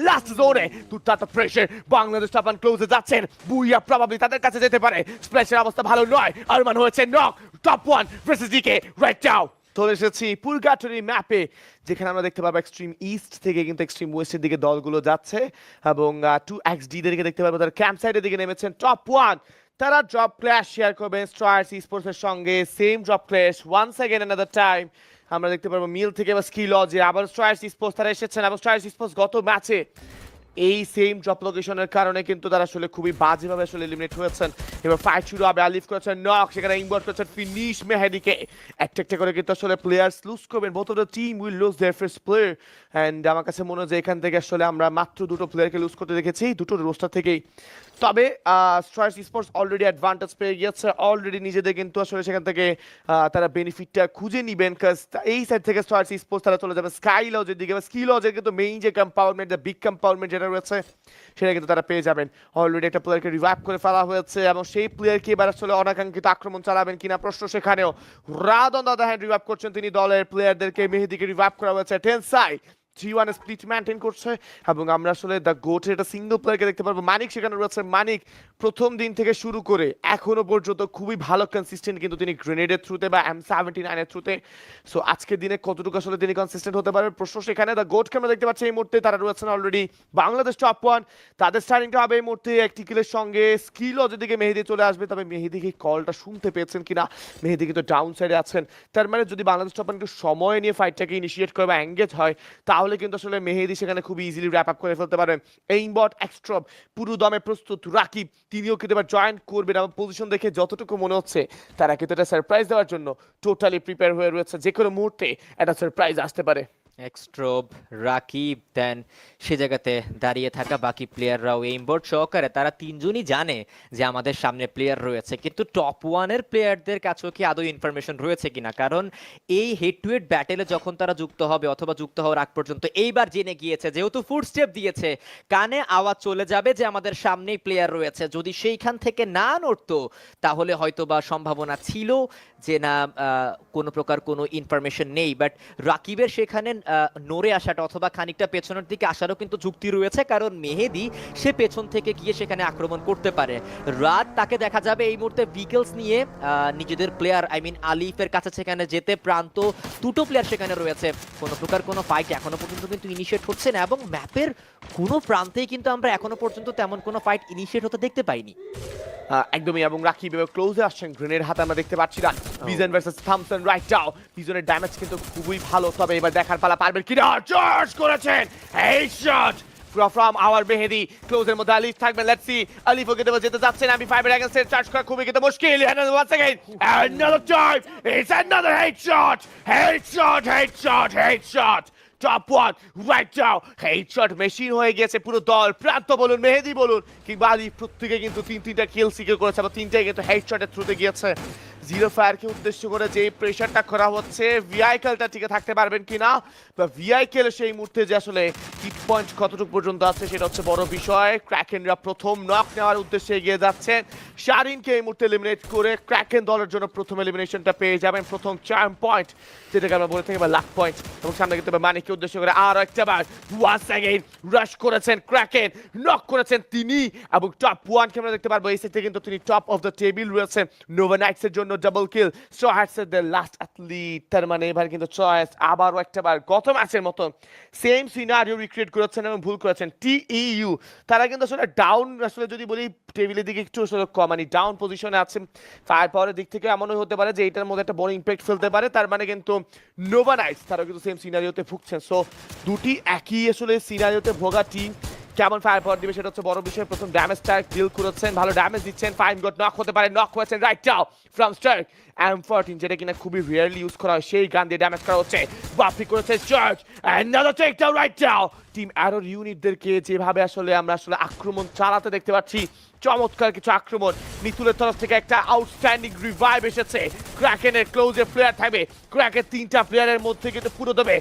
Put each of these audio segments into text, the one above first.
Last জোনে দুর্দান্ত pressure Bangladesh টাপান ক্লোজে যাচ্ছেন বুইয়া প্রবাবলি তাদের কাছে যেতে পারে স্প্ল্যাশের অবস্থা ভালো নয় আরমান হয়েছে knock top 1 versus DK right now চলে এসেছি পুরগাটরি ম্যাপে যেখানে আমরা দেখতে পাবো এক্সট্রিম ইস্ট থেকে কিন্তু এক্সট্রিম ওয়েস্টের দিকে দলগুলো যাচ্ছে এবং 2XD দেরকে দেখতে পাবো তার ক্যাম্প সাইডের দিকে নেমেছেন টপ 1 তারা ড্রপ ক্ল্যাশ শেয়ার করবেন স্ট্রায়ার্স স্পোর্টসের সঙ্গে same drop clash once again another time আমরা দেখতে পারবো মিল থেকে বা স্কিলজে আবার স্ট্রায়ার্স স্পোর্টস তারা এসেছেন আবার স্ট্রায়ার্স স্পোর্টস গত ম্যাচে এই সেম ড্রপ লোকেশনের কারণে কিন্তু তারা আসলে খুবই বাজেভাবে আসলে এলিমিনেট হয়েছেন এবার ফাইট শুরু হবে আলিফ করেছেন নক সেখানে ইনবট করেছেন ফিনিশ মেহেদিকে একটা করে কিন্তু আসলে প্লেয়ার্স লুজ করবেন both of the team will lose their first player and আমার কাছে মনে হয় যে এখান থেকে আসলে আমরা মাত্র দুটো প্লেয়ারকে লুজ করতে দেখেছি দুটো রোস্টার থেকেই তবে স্ট্রায়ার্স স্পোর্টস অলরেডি অ্যাডভান্টেজ পেয়ে গিয়েছে অলরেডি নিজেদের কিন্তু আসলে সেখান থেকে তারা বেনিফিটটা খুঁজে নিবেন কাজ এই সাইড থেকে স্ট্রায়ার্স স্পোর্টস তারা চলে যাবে স্কাই লজের দিকে বা স্কি লজের কিন্তু মেইন যে কম্পাউন্ডমেন্ট দ্য বিগ কম্পাউন্ডমেন্ট যেটা রয়েছে সেটা কিন্তু তারা পেয়ে যাবেন অলরেডি একটা প্লেয়ারকে রিভাইভ করে ফেলা হয়েছে এবং সেই প্লেয়ারকে এবার আসলে অনাকাঙ্ক্ষিত আক্রমণ চালাবেন কিনা প্রশ্ন সেখানেও rather on the other hand revive করছেন তিনি দলের প্লেয়ারদেরকে মেহেদিকে রিভাইভ করা হয়েছে টেনসাই G1 স্প্লিট মেইনটেইন করছে এবং আমরা আসলে দ্য গোটের একটা সিঙ্গল প্লেয়ারকে দেখতে পারবো মানিক সেখানে রয়েছে মানিক প্রথম দিন থেকে শুরু করে এখনো পর্যন্ত খুবই ভালো কনসিস্টেন্ট কিন্তু তিনি গ্রেনেডের থ্রুতে বা M79 এর থ্রুতে সো আজকের দিনে কতটুকু আসলে তিনি কনসিস্টেন্ট হতে পারবে প্রশ্ন সেখানে দ্য গোটকে আমরা দেখতে পাচ্ছি এই মুহূর্তে তারা রয়েছেন অলরেডি বাংলাদেশ টপ 1 তাদের স্টার্টিংটা হবে এই মুহূর্তে একটি কিলের সঙ্গে স্কিল যেদিকে মেহেদি চলে আসবে তবে মেহেদিকে কলটা শুনতে পেয়েছেন কিনা মেহেদি কিন্তু ডাউন সাইডে আছেন তার মানে যদি বাংলাদেশ টপ 1 একটু সময় নিয়ে ফাইটটাকে ইনিশিয়েট করে বা এঙ্গেজ হয় তাহলে কিন্তু আসলে মেহেদি সেখানে খুব ইজিলি র্যাপ আপ করে ফেলতে পারেন এইমবট এক্সট্রপ পুরো দমে প্রস্তুত রাকিব তিনিও কিন্তু এবার জয়েন করবেন এবং পজিশন দেখে যতটুকু মনে হচ্ছে তারা কিন্তু এটা সারপ্রাইজ দেওয়ার জন্য টোটালি প্রিপেয়ার হয়ে রয়েছে যে কোনো মুহূর্তে একটা সারপ্রাইজ আসতে পারে এক্সট্রোব রাকিব দেন সে জায়গাতে দাঁড়িয়ে থাকা বাকি প্লেয়াররাও এইমবোর্ড সহকারে তারা তিনজনই জানে যে আমাদের সামনে প্লেয়ার রয়েছে কিন্তু টপ ওয়ানের প্লেয়ারদের কাছেও কি আদৌ ইনফরমেশন রয়েছে কিনা কারণ এই হেড টু হেড ব্যাটেলে যখন তারা যুক্ত হবে অথবা যুক্ত হওয়ার আগ পর্যন্ত এইবার জেনে গিয়েছে যেহেতু ফুট স্টেপ দিয়েছে কানে আওয়াজ চলে যাবে যে আমাদের সামনেই প্লেয়ার রয়েছে যদি সেইখান থেকে না নড়তো তাহলে হয়তো বা সম্ভাবনা ছিল যে না কোনো প্রকার কোনো ইনফরমেশন নেই বাট রাকিবের সেখানে নড়ে আসাটা অথবা খানিকটা পেছনের দিকে আসারও কিন্তু যুক্তি রয়েছে কারণ মেহেদি সে পেছন থেকে গিয়ে সেখানে আক্রমণ করতে পারে রাত তাকে দেখা যাবে এই মুহূর্তে ভিকেলস নিয়ে নিজেদের প্লেয়ার আই মিন আলিফের কাছে সেখানে যেতে প্রান্ত দুটো প্লেয়ার সেখানে রয়েছে কোনো প্রকার কোনো ফাইট এখনো পর্যন্ত কিন্তু ইনিশিয়েট হচ্ছে না এবং ম্যাপের কোনো প্রান্তেই কিন্তু আমরা এখনো পর্যন্ত তেমন কোনো ফাইট ইনিশিয়েট হতে দেখতে পাইনি একদমই এবং রাকিব এবার ক্লোজে আসছেন গ্রেনেড হাতে আমরা দেখতে পাচ্ছি না Bijon versus Thomson right now বিজনের ড্যামেজ কিন্তু খুবই ভালো তবে এবার দেখার পালা পারবেন কিনা চার্জ করেছেন হেডশট from our মেহেদি ক্লোজের মধ্যে আলিফ থাকবেন লেটস সি আলিফ ওকে দেবো যেতে যাচ্ছেন আমি ফাইভের এগেইনস্ট চার্জ করা খুবই কিন্তু মুশকিল and once again another time it's another headshot top 1 right now headshot machine হয়ে গেছে পুরো দল প্রান্ত বলুন মেহেদি বলুন কিংবা আলিফ প্রত্যেকে কিন্তু তিনটা কিল সিকিউর করেছে বা তিনটাই কিন্তু হেডশটের থ্রুতে গিয়েছে জিরো ফায়ারকে উদ্দেশ্য করে যে প্রেশারটা করা হচ্ছে ভিআইকেলটা টিকে থাকতে পারবেন কিনা বা ভিআইকেল সেই মুহূর্তে যে আসলে হিট পয়েন্ট কতটুকু পর্যন্ত আছে সেটা হচ্ছে বড় বিষয় ক্র্যাকেনরা প্রথম নক নেওয়ার উদ্দেশ্যে এগিয়ে যাচ্ছেন শারিনকে এই মুহূর্তে এলিমিনেট করে ক্র্যাকেন দলের জন্য প্রথম এলিমিনেশনটা পেয়ে যাবেন প্রথম 4 পয়েন্ট যেটাকে আমরা বলে থাকি বা লাক পয়েন্ট এবং সামনে কিন্তু মানিককে উদ্দেশ্য করে আরো একটা বার ওয়ান্স अगेन রাশ করেছেন ক্র্যাকেন নক করেছেন তিনি এবং টপ 1 কে আমরা দেখতে পারবো এই সেটে কিন্তু তিনি টপ অফ দ্য টেবিল রয়েছেন নোভা নাইটস এর জন্য ডাবল কিল স্ট্রায়ার্স এর দ্য লাস্ট অ্যাথলিট তার মানে এবার কিন্তু চয়েস আবারও একটা বার গত ম্যাচের মতো সেম সিনারিও রিক্রিয়েট করেছেন এবং ভুল করেছেন টিইইউ তারা কিন্তু আসলে ডাউন আসলে যদি বলি টেবিলের দিকে একটু আসলে মানে ডাউন পজিশনে আছে ফায়ার পাওয়ারের দিক থেকে এমনই হতে পারে যে এটার মধ্যে একটা বড় ইম্প্যাক্ট ফেলতে পারে তার মানে কিন্তু নোভা নাইটস তারাও কিন্তু সেম সিনারিওতে ভুগছেন সো দুটি একই আসলে সিনারিওতে ভোগা টিম কেমন ফায়ার পাওয়ার দিবে সেটা হচ্ছে বড় বিষয় প্রথম ড্যামেজটা ডিল করেছেন ভালো ড্যামেজ দিচ্ছেন ফাইন গট নক হতে পারে নক হয়েছেন right now from Starc M14 যেটা কিনা খুবই রিয়ারলি ইউজ করা হয় সেই গান দিয়ে ড্যামেজ করা হচ্ছে বাফি করেছে charge another takedown right now team অ্যারোর ইউনিটদেরকে যেভাবে আসলে আমরা আসলে আক্রমণ চালাতে দেখতে পাচ্ছি চমৎকার কিছু আক্রমণ মিতুলের তরফ থেকে একটা আউটস্ট্যান্ডিং রিভাইভ এসেছে ক্র্যাকেনের ক্লোজে প্লেয়ার থাকবে ক্র্যাকের তিনটা প্লেয়ারের মধ্যে কিন্তু পুরো দেবে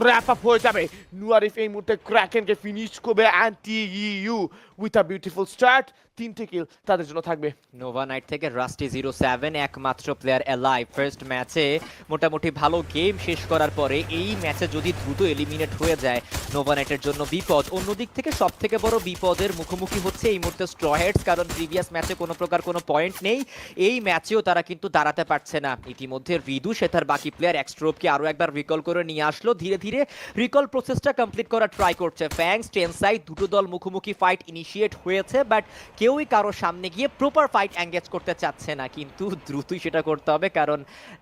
র্যাপ আপ হয়ে যাবে নুয়ারিফ এই মুহূর্তে ক্র্যাকেনকে ফিনিশ করবে অ্যান্টি ইউ উইথ আ বিউটিফুল স্টার্ট 3টে কিল তাদের জন্য থাকবে। নোভা নাইট থেকে রাস্টি 07 একমাত্র প্লেয়ার অ্যালাইভ। ফার্স্ট ম্যাচে মোটামুটি ভালো গেম শেষ করার পরে এই ম্যাচে যদি দ্রুত এলিমিনেট হয়ে যায় নোভা নাইটের জন্য বিপদ। অন্যদিক থেকে সব থেকে বড় বিপদের মুখোমুখি হচ্ছে এই মুহূর্তে স্ট্র হেডস, কারণ প্রিভিয়াস ম্যাচে কোনো প্রকার কোনো পয়েন্ট নেই, এই ম্যাচেও তারা কিন্তু দাঁড়াতে পারছে না। ইতিমধ্যে রিদু সে তার বাকি প্লেয়ার এক্সট্রোপকে আরও একবার রিকল করে নিয়ে আসলো, ধীরে ধীরে রিকল প্রসেসটা কমপ্লিট করার ট্রাই করছে। ফ্যাংস টেনসাই দুটো দল মুখোমুখি ফাইট ইনিশিয়েট হয়েছে, বাট কেউই কারো সামনে গিয়ে প্রপার ফাইট এঙ্গেজ করতে চাচ্ছে না, কিন্তু দ্রুতই সেটা করতে হবে কারণ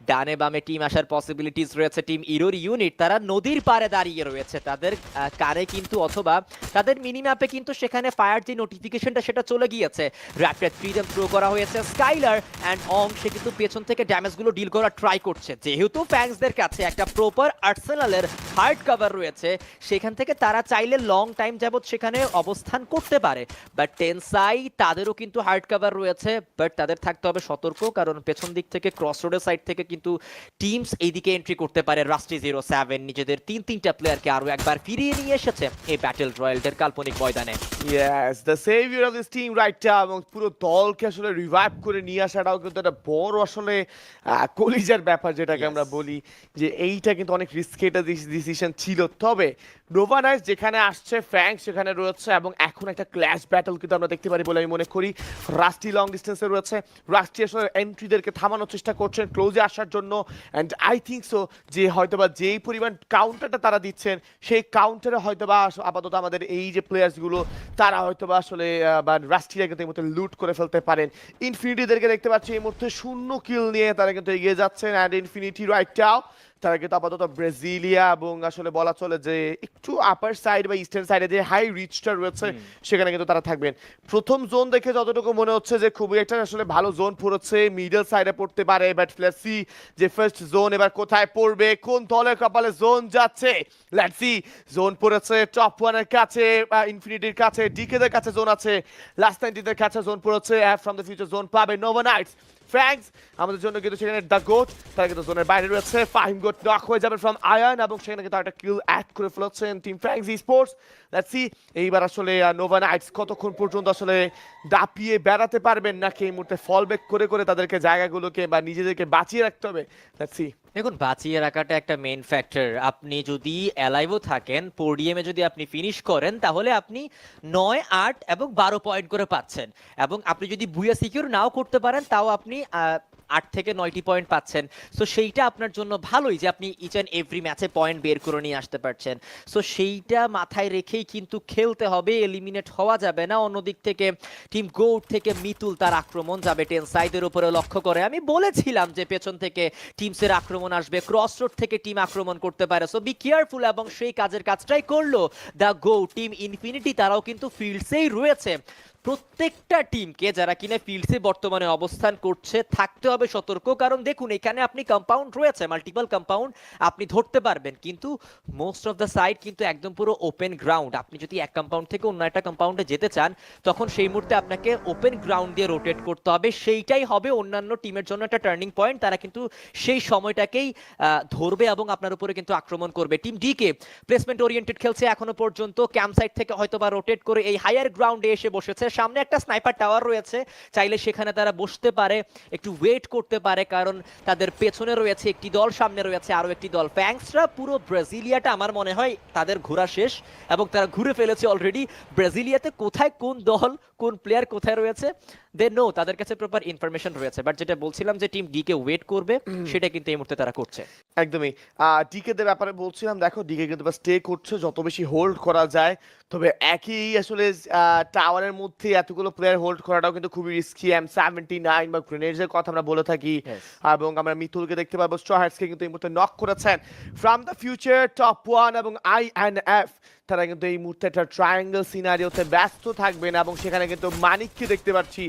ডানে বামে টিম আসার পসিবিলিটিস রয়েছে। টিম ইরোর ইউনিট তারা নদীর পাড়ে দাঁড়িয়ে রয়েছে, তাদের কারে কিন্তু অথবা তাদের মিনিম্যাপে কিন্তু সেখানে ফায়ার যে নোটিফিকেশনটা সেটা চলে গিয়েছে। র্যাপিড ফ্রিডম থ্রো করা হয়েছে, স্কাইলার অ্যান্ড অং সে কিন্তু পেছন থেকে ড্যামেজগুলো ডিল করার ট্রাই করছে। যেহেতু ফ্যাংসদের কাছে একটা প্রপার আর্সেনালের হার্ড কভার রয়েছে, সেখান থেকে তারা চাইলে লং টাইম যাবত সেখানে অবস্থান করতে পারে, বাট টেনসাই তাদেরও কিন্তু হার্ড কভার রয়েছে, বাট তাদের থাকতে হবে সতর্ক কারণ পেছন দিক থেকে ক্রস রোডের সাইড থেকে কিন্তু টিমস এইদিকে এন্ট্রি করতে পারে। রাস্টি 07 নিজেদের তিনটা প্লেয়ারকে আরো একবার ফিরিয়ে নিয়ে এসেছে এই ব্যাটেল রয়্যালদের কাল্পনিক ময়দানে। Yes, the saviour of this team right now, এবং পুরো দলকে আসলে রিভাইভ করে নিয়ে আসাটাও কিন্তু একটা বড় আসলে কলিজার ব্যাপার যেটাকে আমরা বলি, যে এইটা কিন্তু অনেক রিস্কি একটা ডিসিশন ছিল। তবে নোভা নাইটস যেখানে আসছে, ফ্যাং সেখানে রয়েছে, এবং এখন একটা ক্ল্যাশ ব্যাটল কিন্তু আমরা দেখতে পারি বলে আমি মনে করি। রাস্টি লং ডিস্টেন্সে রয়েছে, রাস্টি আসলে এন্ট্রিদেরকে থামানোর চেষ্টা করছেন ক্লোজে আসার জন্য, অ্যান্ড আই থিঙ্ক সো যে হয়তোবা যেই পরিমাণ কাউন্টারটা তারা দিচ্ছেন সেই কাউন্টারে হয়তোবা আপাতত আমাদের এই যে প্লেয়ার্সগুলো তারা হয়তোবা আসলে বা রাস্টিরা কিন্তু এই মুহূর্তে লুট করে ফেলতে পারেন। ইনফিনিটিদেরকে দেখতে পাচ্ছি এই মুহূর্তে 0 কিল নিয়ে তারা কিন্তু এগিয়ে যাচ্ছেন, অ্যান্ড ইনফিনিটি রাইট নাও তারা কিন্তু আপাতত ব্রাজিলিয়া এবং আসলে বলা চলে যে একটু আপার সাইড বা ইস্টার্ন সাইডে যে হাই রিচটা রয়েছে সেখানে কিন্তু তারা থাকবেন। প্রথম জোন দেখে যতটুকু মনে হচ্ছে যে খুবই একটা আসলে ভালো জোন পড়েছে, মিডল সাইডে পড়তে পারে, বাট লেটস সি যে ফার্স্ট জোন এবার কোথায় পড়বে, কোন দলের কপালে জোন যাচ্ছে। লেটস সি, জোন পড়েছে টপ ওয়ানের কাছে, ইনফিনিটির কাছে, ডিকেদের কাছে জোন আছে, লাস্ট 90দের কাছে জোন পড়েছে, ফ্রম দ্য ফিউচার জোন পাবে নোভা নাইটস। ফ্র্যাঙ্কস আমাদের জন্য কিন্তু সেখানে দ্য গোট তারা কিন্তু জোনের বাইরে রয়েছে, ফাহিম গোট নক হয়ে যাবে ফ্রম আয়ান, এবং সেখানে কিন্তু একটা কিল অ্যাড করে ফেলেছেন team francs E sports. Let's see এইবার আসলে নোভা নাইটস কতক্ষণ পর্যন্ত আসলে দাপিয়ে বেড়াতে পারবেন, নাকি এই মুহূর্তে ফল ব্যাক করে করে তাদেরকে জায়গাগুলোকে বা নিজেদেরকে বাঁচিয়ে রাখতে হবে। Let's see. দেখুন, বাঁচিয়ে রাখাটা একটা মেইন ফ্যাক্টর। আপনি যদি অ্যালাইভও থাকেন, পোডিয়ামে যদি আপনি ফিনিশ করেন, তাহলে আপনি 9, 8 এবং 12 পয়েন্ট করে পাচ্ছেন, এবং আপনি যদি বুয়া সিকিউর নাও করতে পারেন তাও আপনি 8 থেকে 9টি পয়েন্ট পাচ্ছেন। সো সেইটা আপনার জন্য ভালোই যে আপনি ইচ অ্যান্ড এভরি ম্যাচে পয়েন্ট বের করে নিয়ে আসতে পারছেন। সো সেইটা মাথায় রেখেই কিন্তু খেলতে হবে, এলিমিনেট হওয়া যাবে না। অন্যদিক থেকে টিম গোট থেকে মিতুল তার আক্রমণ যাবে টেনসাইদের উপরে লক্ষ্য করে। আমি বলেছিলাম যে পেছন থেকে টিমসের আক্রমণ আসবে, ক্রস রোড থেকে টিম আক্রমণ করতে পারে, সো বি কেয়ারফুল, এবং সেই কাজটাই করলো দ্য গো টিম ইনফিনিটি। তারাও কিন্তু ফিল্ডসেই রয়েছে। প্রত্যেকটা টিমকে যারা কিনা ফিল্ডসে বর্তমানে অবস্থান করছে থাকতে হবে সতর্ক, কারণ দেখুন এখানে আপনি কম্পাউন্ড রয়েছে, মাল্টিপল কম্পাউন্ড আপনি ধরতে পারবেন, কিন্তু মোস্ট অফ দ্য সাইড কিন্তু একদম পুরো ওপেন গ্রাউন্ড। আপনি যদি এক কম্পাউন্ড থেকে অন্য একটা কম্পাউন্ডে যেতে চান, তখন সেই মুহূর্তে আপনাকে ওপেন গ্রাউন্ড দিয়ে রোটেট করতে হবে। সেইটাই হবে অন্যান্য টিমের জন্য একটা টার্নিং পয়েন্ট। তারা কিন্তু সেই সময়টাকেই ধরবে এবং আপনার উপরে কিন্তু আক্রমণ করবে। টিম ডিকে প্লেসমেন্ট ওরিয়েন্টেড খেলছে এখনো পর্যন্ত, ক্যাম্প সাইড থেকে হয়তো বা রোটেট করে এই হায়ার গ্রাউন্ডে এসে বসেছে। সামনে একটা স্নাইপার টাওয়ার রয়েছে, চাইলে সেখানে তারা বসতে পারে, একটু ওয়েট করতে পারে, কারণ তাদের পেছনে রয়েছে একটি দল, সামনে রয়েছে আরো একটি দল। ফ্যাংসরা পুরো ব্রাজিলিয়াটা আমার মনে হয় তাদের ঘোরা শেষ, এবং তারা ঘুরে ফেলেছে অলরেডি। ব্রাজিলিয়াতে কোথায় কোন দল কোন প্লেয়ার কোথায় রয়েছে দে নো, তাদের কাছে প্রপার ইনফরমেশন রয়েছে। বাট যেটা বলছিলাম যে টিম ডি কে ওয়েট করবে, সেটা কিন্তু এই মুহূর্তে তারা করছে। একদমই ডিকে দের ব্যাপারে বলছিলাম, দেখো ডিকে কিন্তু স্টে করছে যত বেশি হোল্ড করা যায়, তবে একই আসলে টাওয়ারের মধ্যে এতগুলো প্লেয়ার হোল্ড করাটাও কিন্তু খুবই রিস্কি। M79 বা গ্রেনেডস এর কথা আমরা বলে থাকি, এবং আমরা মিতুলকে দেখতে পাবো, স্ট্রহার্টসকে কিন্তু এই মুহূর্তে নক করেছেন from the future top one, এবং INF তারা কিন্তু এই মুহূর্তে একটা ট্রায়াঙ্গেল সিনারিওতে ব্যস্ত থাকবেন, এবং সেখানে কিন্তু মানিককে দেখতে পাচ্ছি,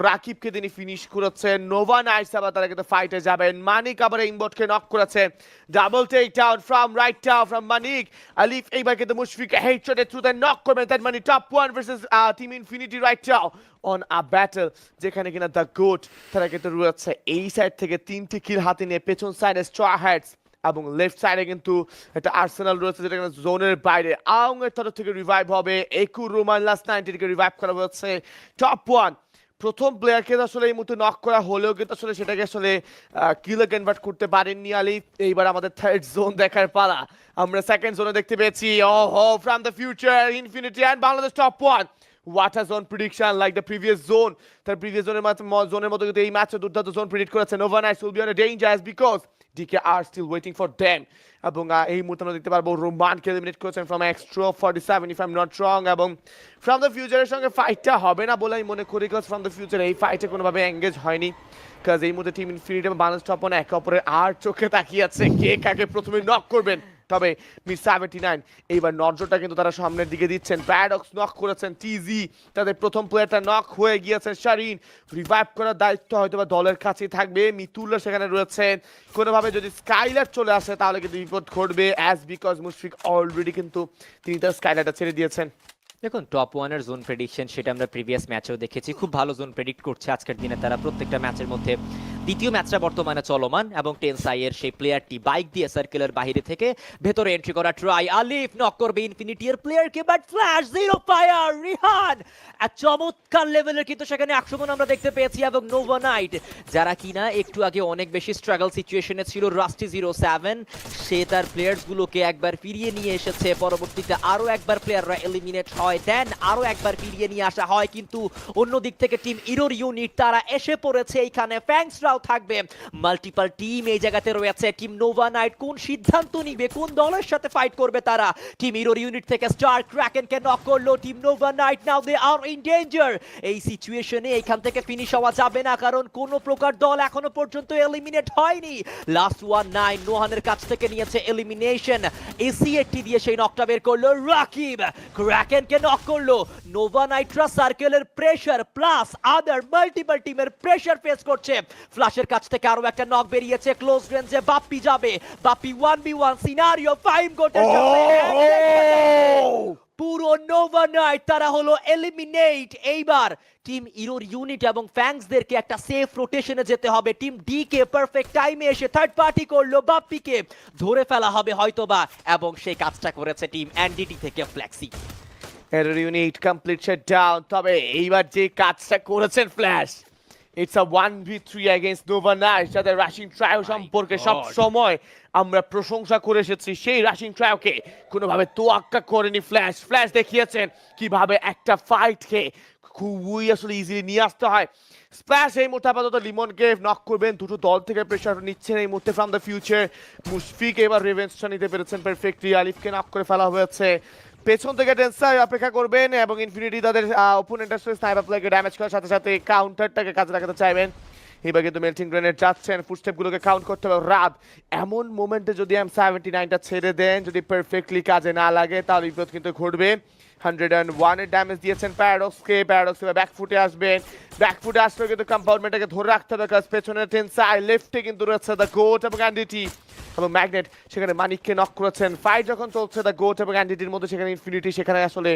রাকিবকে তিনি ফিনিশ করেছেন। নোভা নাইটস আবার তারা কিন্তু ফাইটে যাবেন, মানিক আবার ইনবটকে নক করেছেন, double take down from right down from Manik. Alif এইবার কিন্তু মুশফিককে হেডশটে থ্রু দ্য নক করবেন, দ্যাট মানে top one versus team infinity right down on a battle, যেখানে কিনা দ্য গোট তারা কিন্তু রয়েছে এই সাইড থেকে 3টি কিল হাতে নিয়ে, পেছন সাইডে স্ট্র হ্যাটস এবং লেফট সাইডে কিন্তু একটা আর্সেনাল রয়েছে যেটা কিনা জোনের বাইরে। আং এর তরফ থেকে রিভাইভ হবে, একুর রোমান লাস্ট 90 কে রিভাইভ করা হচ্ছে। টপ ওয়ান প্রথম প্লেয়ারকে আসলে এই মুহূর্তে নক করা হলেও কিন্তু আসলে সেটাকে আসলে কিলে কনভার্ট করতে পারেননি আলিফ। এইবার আমাদের থার্ড জোন দেখার পালা, আমরা সেকেন্ড জোনে দেখতে পেয়েছি ওহো from the future infinity and Bangladesh top one. What a zone prediction like the previous zone. তার প্রিভিয়াস জোনের মতো কিন্তু এই ম্যাচে দুর্দান্ত জোন প্রেডিক্ট করেছে। Nova Knights will be on a dangerous because DK are still waiting for them. এবং এই মুহূর্তে আমরা দেখতে পারবো রোমানকে এলিমিনেট করেছেন from extra 47 if I am not wrong. এবং ফ্রম দ্য ফিউচারের সঙ্গে ফাইটটা হবে না বলে আমি মনে করি, বিকজ ফ্রম দ্য ফিউচার এই ফাইটে কোনোভাবে এঙ্গেজ হয়নি। কাজ এই মুহূর্তে টিম ইনফিনিটি এবং বাংলাদেশ টপ ওয়ান একে অপরের আর চোখে তাকিয়ে আছে কে কাকে প্রথমে নক করবেন। তবে মিস 79 এইবার নজরটা কিন্তু তারা সামনের দিকে দিচ্ছেন। প্যারাডক্স নক করেছেন, টিজি তাদের প্রথম প্লেয়ারটা নক হয়ে গিয়েছে। শারিন রিভাইভ করার দায়িত্ব হয়তো বা দলের কাছেই থাকবে। মিতুল্লা সেখানে রয়েছেন, কোনোভাবে যদি স্কাইলার চলে আসে তাহলে কিন্তু বিপদ ঘটবে অ্যাজ বিকজ মুশফিক অলরেডি কিন্তু তিনি তার স্কাইলারটা ছেড়ে দিয়েছেন। দেখুন টপ ওয়ানের জোন প্রেডিকশন সেটা আমরা প্রিভিয়াস ম্যাচেও দেখেছি, খুব ভালো জোন প্রেডিক্ট করছে আজকের দিনে তারা প্রত্যেকটা ম্যাচের মধ্যে। দ্বিতীয় ম্যাচটা বর্তমানে চলমান এবং টেনসাইয়ের সেই প্লেয়ারটি বাইক দিয়ে সার্কেলের বাইরে থেকে ভেতরে এন্ট্রি করা ট্রাই, আলিফ নক করবে ইনফিনিটি এর প্লেয়ারকে but flash zero fire Rihan এক চমৎকার লেভেলের কিন্তু সেখানে আক্রমণ আমরা দেখতে পেয়েছি। এবং নোভা নাইট যারা কিনা একটু আগে অনেক বেশি স্ট্রাগল সিচুয়েশনে ছিল, রাস্টি 07 সে তার প্লেয়ার্সগুলোকে একবার ফিরিয়ে নিয়ে এসেছে, পরবর্তীতে আরো একবার প্লেয়াররা এলিমিনেট হয়, দেন আরো একবার ফিরিয়ে নিয়ে আসা হয়। কিন্তু অন্য দিক থেকে টিম ইরোর ইউনিট তারা এসে পড়েছে এইখানে, ফ্যাংসরাও থাকবে, মাল্টিপল টিম এই জায়গাতে রয়েছে। টিম নোভা নাইট কোন সিদ্ধান্ত নিবে, কোন দলের সাথে ফাইট করবে তারা। টিম ইরোর ইউনিট থেকে স্টার ক্র্যাকেনকে নক করলো team Nova Knight, now they are in danger. এই সিচুয়েশনে এখান থেকে ফিনিশ হওয়া যাবে না, কারণ কোন প্রকার দল এখনো পর্যন্ত এলিমিনেট হয়নি। লাস্ট 19 নোহানের কাছ থেকে নিয়েছে এলিমিনেশন, এসি80 দিয়ে সেই নকটা বের করলো রাকিব, ক্র্যাকেনকে নক করলো। নোভা নাইটরা সার্কেলের প্রেসার প্লাস আদার মাল্টিপল টিমের প্রেসার ফেস করছে। ফ্ল্যাশের কাছ থেকে আরো একটা নক বেরিয়েছে, ক্লোজ রেঞ্জে বাপ্পি যাবে, বাপ্পি 1v1 সিনারিও 5 গোটের সাথে পুরো নোভা নাইট তারা হলো এলিমিনেট। এইবার টিম ইরোর ইউনিট এবং ফ্যাংসদেরকে একটা সেফ রোটেশনে যেতে হবে। টিম ডি কে পারফেক্ট টাইমে এসে থার্ড পার্টি করলো, বাপ্পিকে ধরে ফেলা হবে হয়তোবা, এবং সেই কাজটা করেছে টিম এনডিটি থেকে flexi. Error unit complete shutdown. তবে এইবার যে কাজটা করেছেন flash, it's a 1v3 against Nova night, যাদের রাশিং ট্রায়ো সম্পর্কে সব সময় আমরা প্রশংসা করে এসেছি। সেই রাশিং ট্রায়োকে কোনোভাবে তোয়াক্কা করেনি ফ্ল্যাশ। ফ্ল্যাশ দেখিয়েছেন কিভাবে একটা ফাইটকে খুবই আসলে ইজিলি নিয়ে আসতে হয়। স্প্ল্যাশ এই মুহূর্তে আপাতত লিমনকে নক করবেন, দুটো দল থেকে প্রেশার নিচ্ছেন এই মুহূর্তে ফ্রম দ্য ফিউচার। মুশফিক এবার রেভেন্সটা নিতে পেরেছেন পারফেক্টলি, আলিফকে নক করে ফেলা হয়েছে। পেছন থেকে টেনসাই অপেক্ষা করবেন এবং ইনফিনিটি তাদের ওপোনেন্টের স্নাইপার প্লেয়ারকে ড্যামেজ করার সাথে সাথে কাউন্টারটাকে কাজে লাগাতে চাইবেন। এবার কিন্তু মেল্টিং গ্রেনেড যাচ্ছেন, ফুটস্টেপগুলোকে কাউন্ট করতে হবে। রাত এমন মোমেন্টে যদি M79টা ছেড়ে দেন, যদি পারফেক্টলি কাজে না লাগে তাহলে বিপদ কিন্তু ঘটবে। 101 এর ড্যামেজ দিয়েছেন প্যারাডক্সকে, প্যারাডক্স এবার ব্যাকফুটে আসবেন, ব্যাকফুটে আসলেও কিন্তু কম্পাউন্ডমেন্টটাকে ধরে রাখতে হবে, কাজ পেছনের টেনসাই, লেফটে কিন্তু রয়েছে দ্য গোট এবং অ্যান্ডিটি এবং ম্যাগনেট সেখানে মানিককে নক করেছেন। ফাইট যখন চলছে দ্য গোট এবং অ্যান্ডিটির মধ্যে, সেখানে ইনফিনিটি সেখানে আসলে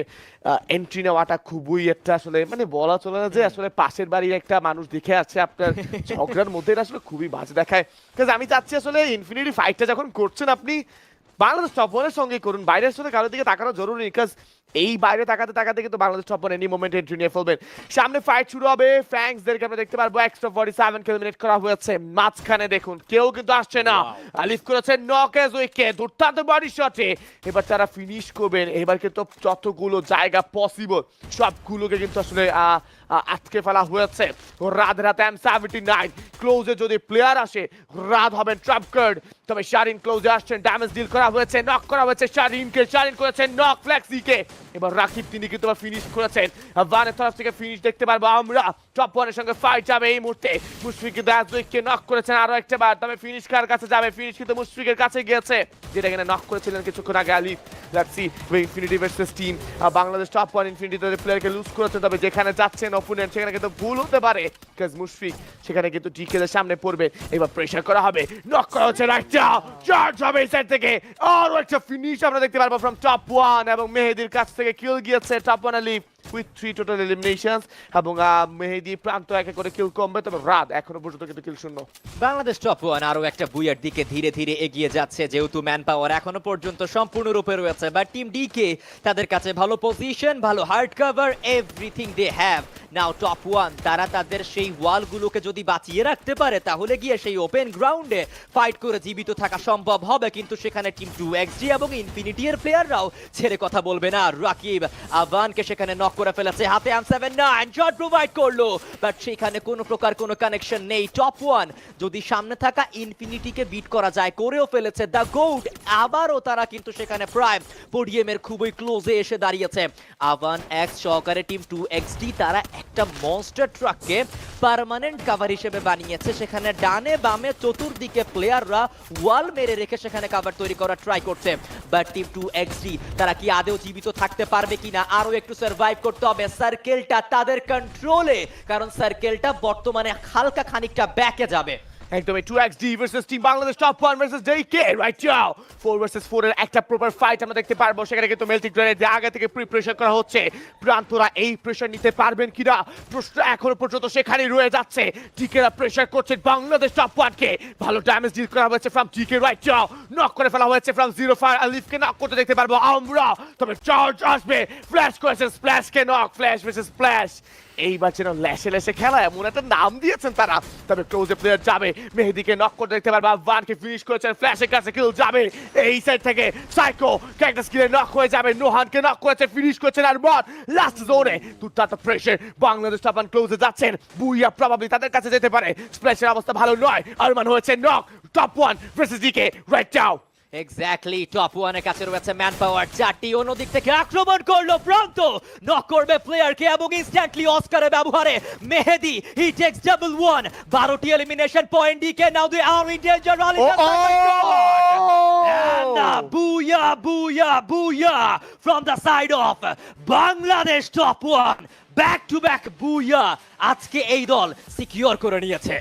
এন্ট্রি নেওয়াটা খুবই একটা আসলে মানে বলা চলে না যে আসলে পাশের বাড়ির একটা মানুষ দেখে আছে আপনার ঝগড়ার মধ্যে, এটা আসলে খুবই বাজে দেখায়। কাজ আমি চাচ্ছি আসলে ইনফিনিটি ফাইটটা যখন করছেন আপনি বাংলাদেশ টপ ওয়ানের সঙ্গে করুন, বাইরের আসলে কারোর দিকে তাকানো জরুরি, কাজ এই বাইরে তাকাতে তাকাতে কিন্তু Bangladesh top one any moment entry নিয়ে ফেলবেন। সামনে ফাইট শুরু হবে, ফ্যাংসদেরকে আমরা দেখতে পারবো এক্সট্রা 47 কে এলিমিনেট করা হয়েছে। মাঝখানে দেখুন কেউ কিন্তু আসছে না, আলিফ করেছে নক এজ উইকেট, দুর্দান্ত বডি শটে। এবার তারা ফিনিশ করবেন, এবার কিন্তু যতগুলো জায়গা পসিবল সবগুলোকে কিন্তু আসলে আটকে ফেলা হয়েছে। রাত রাতে M79 ক্লোজে যদি প্লেয়ার আসে রাত হবেন ট্র্যাপ কার্ড, তবে শারিন ক্লোজে আসছেন, ড্যামেজ ডিল করা হয়েছে, নক করা হয়েছে শারিনকে, শারিন করেছেন নক ফ্লেক্সিকে। এবার রাকিব তিনি কিন্তু ফিনিশ করেছেন, ওয়ানের তরফ থেকে ফিনিশ দেখতে পারবো আমরা। টপ ওয়ানের সঙ্গে ফাইট যাবে এই মুহূর্তে, মুশফিক কিন্তু অ্যাজউইককে নক করেছেন আরো একটা বার, তবে ফিনিশ কার কাছে যাবে, ফিনিশ কিন্তু মুশফিকের কাছে গিয়েছে, যেটা কিনা নক করেছিলেন কিছুক্ষণ আগে আলিফ। Let's see infinity versus team Bangladesh top one. Infinity তাদের প্লেয়ারকে লুজ করেছে, তবে যেখানে যাচ্ছেন অপোনেন্ট সেখানে কিন্তু ভুল হতে পারে, কাজ মুশফিক সেখানে কিন্তু ডিকেদের সামনে পড়বে। এবার প্রেসার করা হবে, নক করা হচ্ছে, রাইটটা চার্জ হবে এই সাইড থেকে, আরো একটা ফিনিশ আমরা দেখতে পারবো ফ্রম টপ ওয়ান এবং মেহেদির কাছ থেকে কিল গিয়েছে top one leave with 3 total eliminations এবং মেহেদি প্রান্ত একে করে কিল কমবে, তবে রাত এখনো পর্যন্ত কিন্তু কিল শূন্য। বাংলাদেশ টপ ওয়ান আরো একটা বুয়ার দিকে ধীরে ধীরে এগিয়ে যাচ্ছে, যেহেতু ম্যান পাওয়ার এখনো পর্যন্ত সম্পূর্ণরূপে রয়েছে, বাট টিম ডিকে তাদের কাছে ভালো পজিশন, ভালো hard cover, everything they have. Now top one তারা তাদের সেই ওয়ালগুলোকে যদি বাঁচিয়ে রাখতে পারে তাহলে গিয়ে সেই ওপেন গ্রাউন্ডে ফাইট করে জীবিত থাকা সম্ভব হবে, কিন্তু সেখানে টিম 2xG এবং ইনফিনিটি এর প্লেয়াররাও ছেড়ে কথা বলবে না। রাকিব আভানকে সেখানে নক করে ফেলেছে, হাতে M79 শট প্রোভাইড করলো, বাট সেখানে কোনো প্রকার কোনো কানেকশন নেই। টপ ওয়ান যদি সামনে থাকা ইনফিনিটিকে বিট করা যায়, করেও ফেলেছে দ্য গোট, আবারও তারা কিন্তু সেখানে প্রাইম পোডিয়ামের খুবই ক্লোজে এসে দাঁড়িয়েছে। আভান এক্স সহকারে টিম 2xD তারা একটা মনস্টার ট্রাককে পার্মানেন্ট কভার হিসেবে বানিয়েছে, সেখানে ডানে বামে চতুর্দিকে প্লেয়াররা ওয়াল মেরে রেখে সেখানে কভার তৈরি করার ট্রাই করছে, বাট টিম 2xD তারা কি আদেও জীবিত থাকতে পারবে কিনা, আরো একটু সার্ভাইভ করতে হবে। সার্কেলটা তাদের কন্ট্রোলে, কারণ সার্কেলটা বর্তমানে হালকা খানিকটা ব্যাকে যাবে। একদমই 2xD versus team Bangladesh top one versus DK right now 4 versus 4 এর একটা প্রপার ফাইট আমরা দেখতে পারবো। সেখানে কিন্তু মেল্টিং গ্রেনেড আগে থেকে প্রিপারেশন করা হচ্ছে, প্রান্তরা এই প্রেসার নিতে পারবেন কিনা প্রশ্ন এখনো পর্যন্ত সেখানেই রয়ে যাচ্ছে। ডিকেরা প্রেসার করছে বাংলাদেশ টপ ওয়ানকে, ভালো ড্যামেজ ডিল করা হয়েছে from DK right now, knock করে ফেলা হয়েছে ফ্রম জিরো ফায়ার আলিফকে নক করতে দেখতে পারবো আমরা, তবে চার্জ আসবে, ফ্ল্যাশ করেছে স্প্ল্যাশকে নক, ফ্ল্যাশ ভার্সেস স্প্ল্যাশ। এইবার যেন ল্যাশে ল্যাশে খেলা এমন একটা নাম দিয়েছেন তারা, তবে ক্লোজে প্লেয়ার যাবে, মেহেদিকে নক করতে দেখতে পারবে, আফগানকে ফিনিশ করেছেন, ফ্ল্যাশের কাছে কিল যাবে এই সাইড থেকে, সাইকো ক্যাকটাস স্কিলে নক হয়ে যাবে, নোহানকে নক করেছে, ফিনিশ করেছেন আর বট লাস্ট জোনে দুর্দান্ত প্রেসার বাংলাদেশ টপ ওয়ান ক্লোজে যাচ্ছেন, বুইয়া প্রবাবলি তাদের কাছে যেতে পারে, স্প্ল্যাশের অবস্থা ভালো নয়, আরমান হয়েছে knock, top one versus DK right now. Exactly top ওয়ানের কাছে রয়েছে ম্যান পাওয়ার, চারটি অন্যদিক থেকে আক্রমণ করলো প্রান্ত, নক করবে প্লেয়ারকে এবং ইনস্ট্যান্টলি অস্কারের ব্যবহারে Mehedi he takes double one, 12টি elimination point DK, now they are in danger, booyah, booyah, booyah from the side of Bangladesh top one, back to back booyah আজকে এই দল সিকিউর করে নিয়েছে।